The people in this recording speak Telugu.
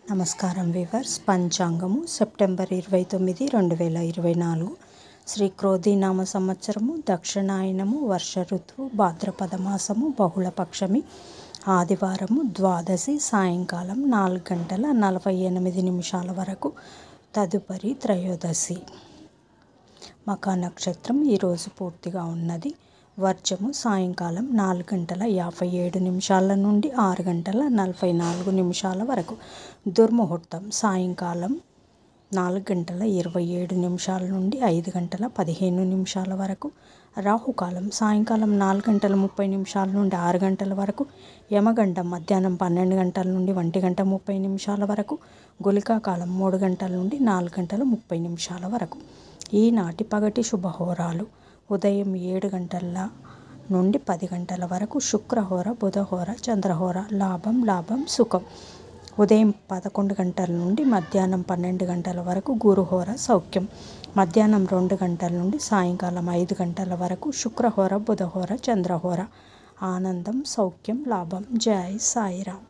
నమస్కారం వీవర్స్. పంచాంగము సెప్టెంబర్ 29, 2024 శ్రీ క్రోధీనామ సంవత్సరము, దక్షిణాయనము, వర్ష ఋతువు, భాద్రపద మాసము, బహుళపక్షమి, ఆదివారము, ద్వాదశి, సాయంకాలం 4:48 వరకు, తదుపరి త్రయోదశి. మఖా నక్షత్రం ఈరోజు పూర్తిగా ఉన్నది. వర్జము సాయంకాలం 4:57 నుండి 6:44 వరకు. దుర్ముహూర్తం సాయంకాలం 4:27 నుండి 5:15 వరకు. రాహుకాలం సాయంకాలం 4:30 నుండి 6 గంటల వరకు. యమగండం మధ్యాహ్నం 12 నుండి 1:30 వరకు. గుళికా కాలం 3 గంటల నుండి 4:30 వరకు. ఈనాటి పగటి శుభహోరాలు: ఉదయం 7 గంటల నుండి 10 గంటల వరకు శుక్రహోర, బుధహోర, చంద్రహోర. లాభం సుఖం. ఉదయం 11 గంటల నుండి మధ్యాహ్నం 12 గంటల వరకు గురుహోర, సౌఖ్యం. మధ్యాహ్నం 2 గంటల నుండి సాయంకాలం 5 గంటల వరకు శుక్రహోర, బుధహోర, చంద్రహోర. ఆనందం, సౌఖ్యం, లాభం. జై సాయిరాం.